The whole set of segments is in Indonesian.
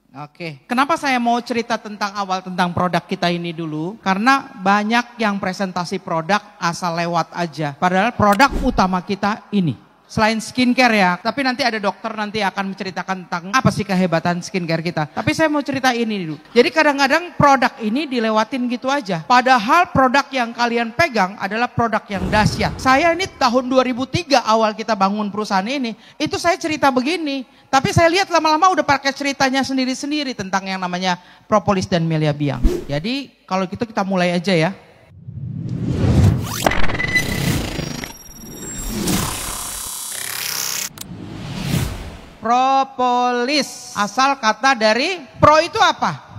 Oke, kenapa saya mau cerita tentang awal tentang produk kita ini dulu? Karena banyak yang presentasi produk asal lewat aja. Padahal produk utama kita ini. Selain skincare ya, tapi nanti ada dokter nanti akan menceritakan tentang apa sih kehebatan skincare kita. Tapi saya mau cerita ini dulu. Jadi kadang-kadang produk ini dilewatin gitu aja. Padahal produk yang kalian pegang adalah produk yang dahsyat. Saya ini tahun 2003 awal kita bangun perusahaan ini, itu saya cerita begini. Tapi saya lihat lama-lama udah pakai ceritanya sendiri-sendiri tentang yang namanya propolis dan melia biang. Jadi kalau gitu kita mulai aja ya. Propolis, asal kata dari pro itu apa?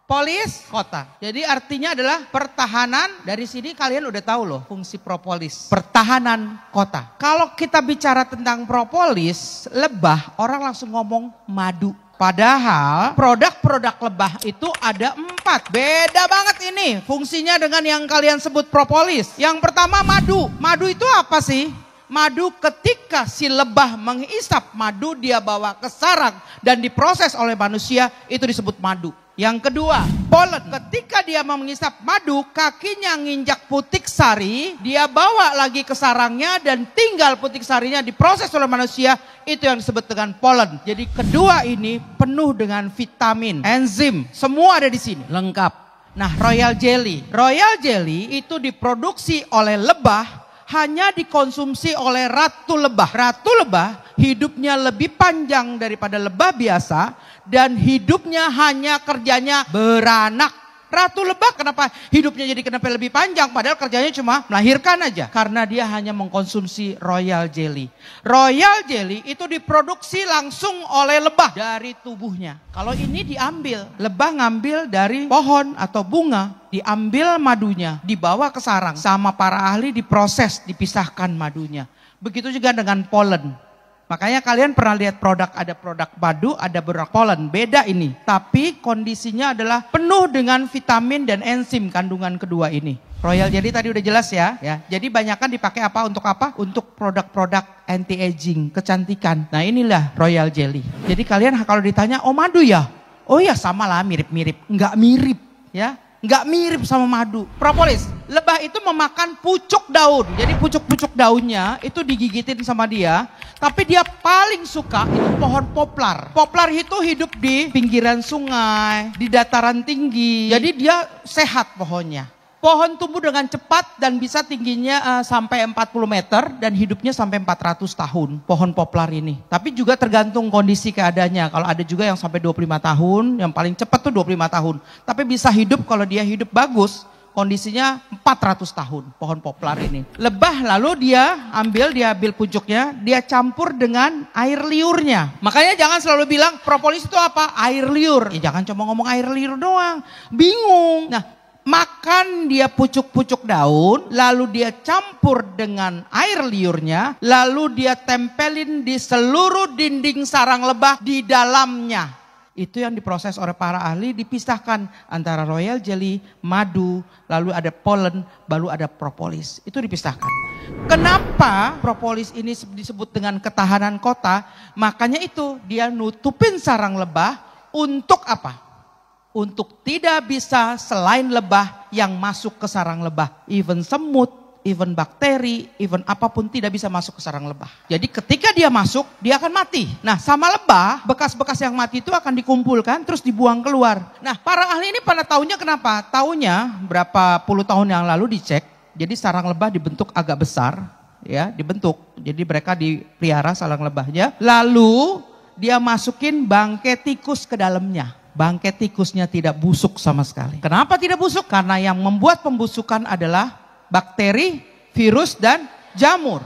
Polis, kota. Jadi artinya adalah pertahanan. Dari sini kalian udah tahu loh fungsi propolis. Pertahanan kota. Kalau kita bicara tentang propolis, lebah, orang langsung ngomong madu. Padahal produk-produk lebah itu ada 4. Beda banget ini fungsinya dengan yang kalian sebut propolis. Yang pertama madu. Madu itu apa sih? Madu ketika si lebah menghisap madu dia bawa ke sarang dan diproses oleh manusia itu disebut madu. Yang kedua, polen. Ketika dia menghisap madu, kakinya nginjak putik sari, dia bawa lagi ke sarangnya dan tinggal putik sarinya diproses oleh manusia, itu yang disebut dengan polen. Jadi kedua ini penuh dengan vitamin, enzim, semua ada di sini, lengkap. Nah, royal jelly. Royal jelly itu diproduksi oleh lebah, hanya dikonsumsi oleh ratu lebah. Ratu lebah hidupnya lebih panjang daripada lebah biasa dan hidupnya hanya kerjanya beranak. Ratu lebah kenapa hidupnya jadi kenapa lebih panjang padahal kerjanya cuma melahirkan aja. Karena dia hanya mengkonsumsi royal jelly. Royal jelly itu diproduksi langsung oleh lebah dari tubuhnya. Kalau ini diambil, lebah ngambil dari pohon atau bunga, diambil madunya, dibawa ke sarang. Sama para ahli diproses, dipisahkan madunya. Begitu juga dengan polen. Makanya kalian pernah lihat produk, ada produk madu, ada produk polen. Beda ini. Tapi kondisinya adalah penuh dengan vitamin dan enzim kandungan kedua ini. Royal Jelly tadi udah jelas ya. Jadi banyakkan dipakai apa? Untuk apa? Untuk produk-produk anti-aging, kecantikan. Nah inilah Royal Jelly. Jadi kalian kalau ditanya, oh madu ya? Oh ya sama lah mirip-mirip. Enggak mirip ya. Enggak mirip sama madu. Propolis, lebah itu memakan pucuk daun. Jadi pucuk-pucuk daunnya itu digigitin sama dia. Tapi dia paling suka itu pohon poplar. Poplar itu hidup di pinggiran sungai, di dataran tinggi. Jadi dia sehat pohonnya. Pohon tumbuh dengan cepat dan bisa tingginya sampai 40 meter dan hidupnya sampai 400 tahun pohon poplar ini. Tapi juga tergantung kondisi keadaannya. Kalau ada juga yang sampai 25 tahun, yang paling cepat tuh 25 tahun. Tapi bisa hidup kalau dia hidup bagus, kondisinya 400 tahun pohon poplar ini. Lebah lalu dia ambil pucuknya, dia campur dengan air liurnya. Makanya jangan selalu bilang propolis itu apa? Air liur. Ya jangan cuma ngomong air liur doang, bingung. Nah, makan dia pucuk-pucuk daun, lalu dia campur dengan air liurnya, lalu dia tempelin di seluruh dinding sarang lebah di dalamnya. Itu yang diproses oleh para ahli, dipisahkan antara royal jelly, madu, lalu ada polen, baru ada propolis. Itu dipisahkan. Kenapa propolis ini disebut dengan ketahanan kota? Makanya itu dia nutupin sarang lebah untuk apa? Untuk tidak bisa selain lebah yang masuk ke sarang lebah. Even semut, even bakteri, even apapun tidak bisa masuk ke sarang lebah. Jadi ketika dia masuk, dia akan mati. Nah sama lebah, bekas-bekas yang mati itu akan dikumpulkan terus dibuang keluar. Nah para ahli ini pada tahunya kenapa? Tahunya berapa puluh tahun yang lalu dicek. Jadi sarang lebah dibentuk agak besar. Ya dibentuk. Jadi mereka dipelihara sarang lebahnya. Lalu dia masukin bangkai tikus ke dalamnya. Bangkai tikusnya tidak busuk sama sekali. Kenapa tidak busuk? Karena yang membuat pembusukan adalah bakteri, virus, dan jamur.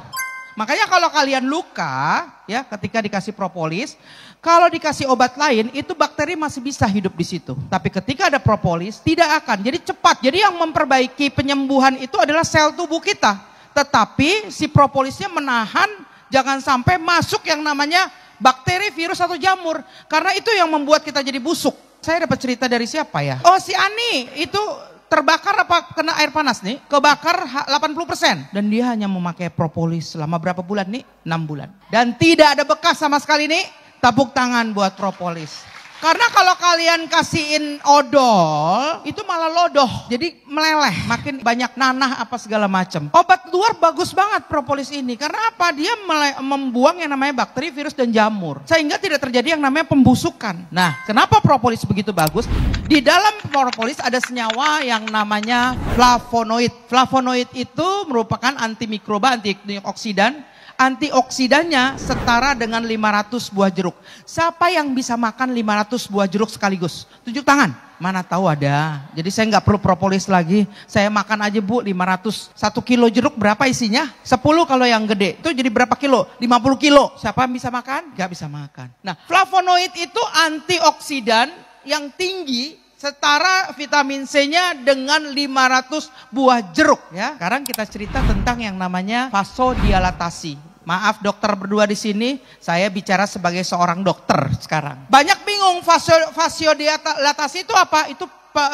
Makanya kalau kalian luka, ya ketika dikasih propolis, kalau dikasih obat lain, itu bakteri masih bisa hidup di situ. Tapi ketika ada propolis, tidak akan. Jadi cepat. Jadi yang memperbaiki penyembuhan itu adalah sel tubuh kita. Tetapi si propolisnya menahan, jangan sampai masuk yang namanya bakteri, virus, atau jamur. Karena itu yang membuat kita jadi busuk. Saya dapat cerita dari siapa ya? Oh si Ani, itu terbakar apa kena air panas nih? Kebakar 80%. Dan dia hanya memakai propolis selama berapa bulan nih? 6 bulan. Dan tidak ada bekas sama sekali nih. Tepuk tangan buat propolis. Karena kalau kalian kasihin odol, itu malah lodoh. Jadi meleleh, makin banyak nanah apa segala macam. Obat luar bagus banget propolis ini. Karena apa? Dia membuang yang namanya bakteri, virus, dan jamur. Sehingga tidak terjadi yang namanya pembusukan. Nah, kenapa propolis begitu bagus? Di dalam propolis ada senyawa yang namanya flavonoid. Flavonoid itu merupakan antimikroba, antioksidan. Antioksidannya setara dengan 500 buah jeruk. Siapa yang bisa makan 500 buah jeruk sekaligus? Tunjuk tangan. Mana tahu ada. Jadi saya nggak perlu propolis lagi. Saya makan aja Bu 500. 1 kilo jeruk berapa isinya? 10 kalau yang gede. Itu jadi berapa kilo? 50 kilo. Siapa yang bisa makan? Nggak bisa makan. Nah, flavonoid itu antioksidan yang tinggi setara vitamin C-nya dengan 500 buah jeruk ya. Sekarang kita cerita tentang yang namanya vasodilatasi. Maaf dokter berdua di sini, saya bicara sebagai seorang dokter sekarang. Banyak bingung vasodilatasi itu apa? Itu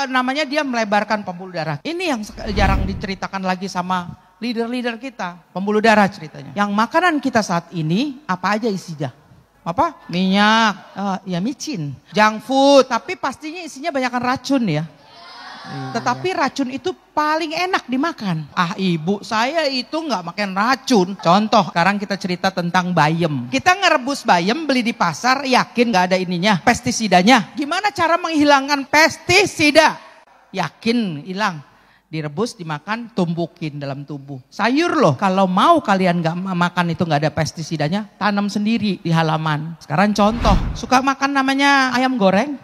namanya dia melebarkan pembuluh darah. Ini yang jarang diceritakan lagi sama leader-leader kita, pembuluh darah ceritanya. Yang makanan kita saat ini apa aja isinya? Apa? Minyak, ya micin, junk food, tapi pastinya isinya banyakkan racun ya. Tetapi racun itu paling enak dimakan. Ibu saya itu nggak makan racun. Contoh, sekarang kita cerita tentang bayam. Kita ngerebus bayam beli di pasar, yakin nggak ada ininya, pestisidanya. Gimana cara menghilangkan pestisida? Yakin hilang. Direbus, dimakan, tumbukin dalam tubuh. Sayur loh, kalau mau kalian gak makan itu gak ada pestisidanya, tanam sendiri di halaman. Sekarang contoh, suka makan namanya ayam goreng?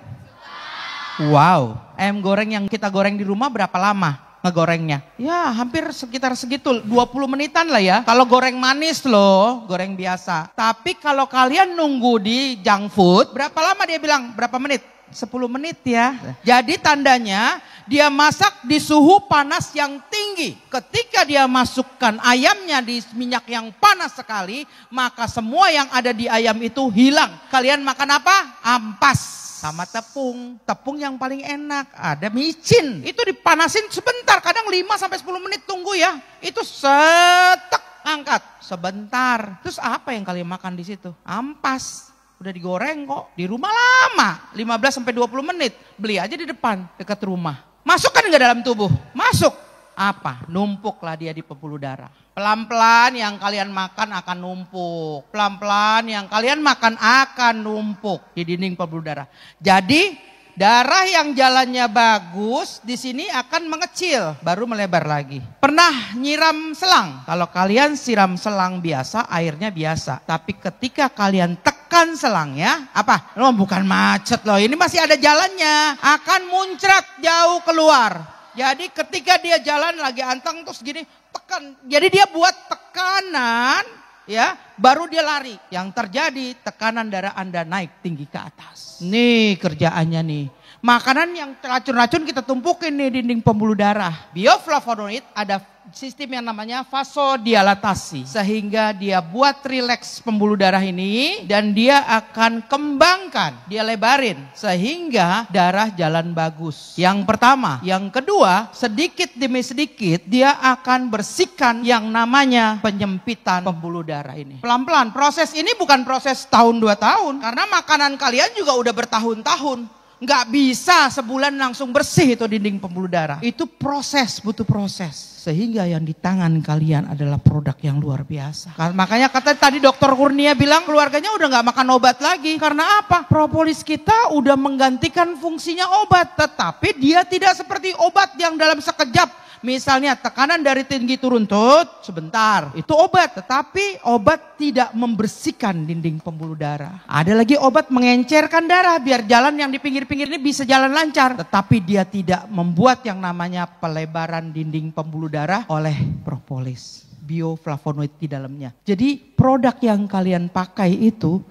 Wow, ayam goreng yang kita goreng di rumah berapa lama ngegorengnya? Ya hampir sekitar segitu, 20 menitan lah ya. Kalau goreng manis loh, goreng biasa. Tapi kalau kalian nunggu di junk food, berapa lama dia bilang? Berapa menit? 10 menit ya. Jadi tandanya dia masak di suhu panas yang tinggi. Ketika dia masukkan ayamnya di minyak yang panas sekali, maka semua yang ada di ayam itu hilang. Kalian makan apa? Ampas sama tepung. Tepung yang paling enak, ada micin. Itu dipanasin sebentar, kadang 5-10 menit tunggu ya. Itu setek angkat sebentar. Terus apa yang kalian makan di situ? Ampas. Udah digoreng kok, di rumah lama, 15-20 menit, beli aja di depan, dekat rumah. Masuk kan nggak dalam tubuh? Masuk. Apa? Numpuklah dia di pembuluh darah. Pelan-pelan yang kalian makan akan numpuk. Pelan-pelan yang kalian makan akan numpuk di dinding pembuluh darah. Jadi darah yang jalannya bagus di sini akan mengecil, baru melebar lagi. Pernah nyiram selang? Kalau kalian siram selang biasa, airnya biasa. Tapi ketika kalian tekan selangnya, apa? Loh, bukan macet loh, ini masih ada jalannya. Akan muncrat jauh keluar. Jadi ketika dia jalan lagi anteng terus gini, tekan. Jadi dia buat tekanan, ya, baru dia lari. Yang terjadi tekanan darah Anda naik tinggi ke atas. Nih kerjaannya nih. Makanan yang racun-racun kita tumpukin nih dinding pembuluh darah. Bioflavonoid ada sistem yang namanya vasodilatasi. Sehingga dia buat rileks pembuluh darah ini dan dia akan kembangkan, dia lebarin. Sehingga darah jalan bagus. Yang pertama. Yang kedua, sedikit demi sedikit dia akan bersihkan yang namanya penyempitan pembuluh darah ini. Pelan-pelan, proses ini bukan proses tahun 2 tahun. Karena makanan kalian juga udah bertahun-tahun. Nggak bisa sebulan langsung bersih itu dinding pembuluh darah. Itu proses, butuh proses. Sehingga yang di tangan kalian adalah produk yang luar biasa. Makanya kata tadi dokter Kurnia bilang keluarganya udah nggak makan obat lagi. Karena apa? Propolis kita udah menggantikan fungsinya obat. Tetapi dia tidak seperti obat yang dalam sekejap. Misalnya tekanan dari tinggi turun sebentar. Itu obat. Tetapi obat tidak membersihkan dinding pembuluh darah. Ada lagi obat mengencerkan darah. Biar jalan yang di pinggir-pinggir ini bisa jalan lancar. Tetapi dia tidak membuat yang namanya pelebaran dinding pembuluh darah oleh propolis. Bioflavonoid di dalamnya. Jadi produk yang kalian pakai itu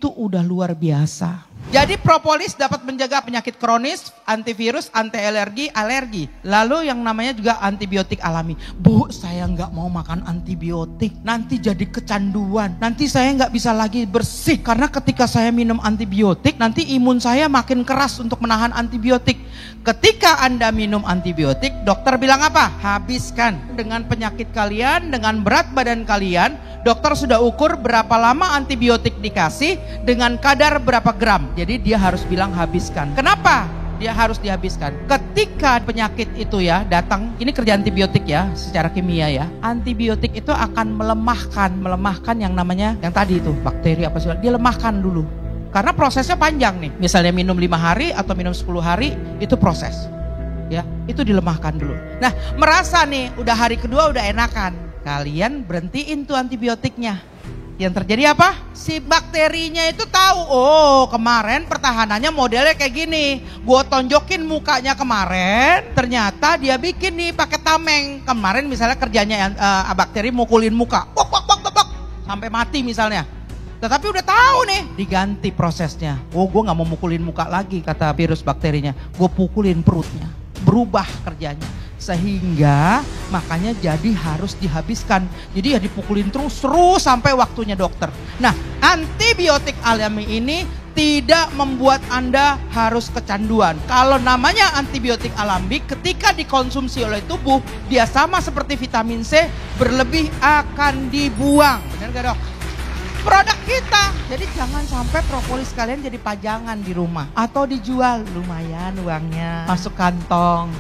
udah luar biasa. Jadi propolis dapat menjaga penyakit kronis, antivirus, anti-alergi, alergi. Lalu yang namanya juga antibiotik alami. Bu, saya nggak mau makan antibiotik. Nanti jadi kecanduan. Nanti saya nggak bisa lagi bersih. Karena ketika saya minum antibiotik, nanti imun saya makin keras untuk menahan antibiotik. Ketika Anda minum antibiotik, dokter bilang apa? Habiskan dengan penyakit kalian, dengan berat badan kalian. Dokter sudah ukur berapa lama antibiotik dikasih dengan kadar berapa gram. Jadi dia harus bilang habiskan. Kenapa? Dia harus dihabiskan. Ketika penyakit itu ya datang, ini kerja antibiotik ya, secara kimia ya. Antibiotik itu akan melemahkan yang namanya, yang tadi itu, bakteri apa sih, dia lemahkan dulu. Karena prosesnya panjang nih. Misalnya minum 5 hari atau minum 10 hari, itu proses. Ya, itu dilemahkan dulu. Nah, merasa nih, udah hari kedua udah enakan. Kalian berhentiin tuh antibiotiknya. Yang terjadi apa? Si bakterinya itu tahu, oh kemarin pertahanannya modelnya kayak gini. Gue tonjokin mukanya kemarin, ternyata dia bikin nih pakai tameng. Kemarin misalnya kerjanya bakteri mukulin muka, pok, sampai mati misalnya. Tetapi udah tahu nih, diganti prosesnya. Oh gue gak mau mukulin muka lagi kata virus bakterinya. Gue pukulin perutnya, berubah kerjanya. Sehingga makanya jadi harus dihabiskan. Jadi ya dipukulin terus sampai waktunya dokter. Nah, antibiotik alami ini tidak membuat Anda harus kecanduan. Kalau namanya antibiotik alami, ketika dikonsumsi oleh tubuh, dia sama seperti vitamin C, berlebih akan dibuang. Benar gak dok? Produk kita. Jadi jangan sampai propolis kalian jadi pajangan di rumah. Atau dijual, lumayan uangnya, masuk kantong.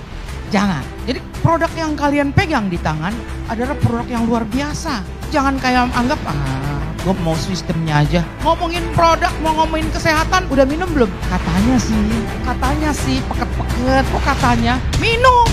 Jangan. Jadi produk yang kalian pegang di tangan adalah produk yang luar biasa. Jangan kayak anggap, gue mau sistemnya aja. Ngomongin produk, mau ngomongin kesehatan, udah minum belum? Katanya sih, peket-peket, kok katanya? Minum.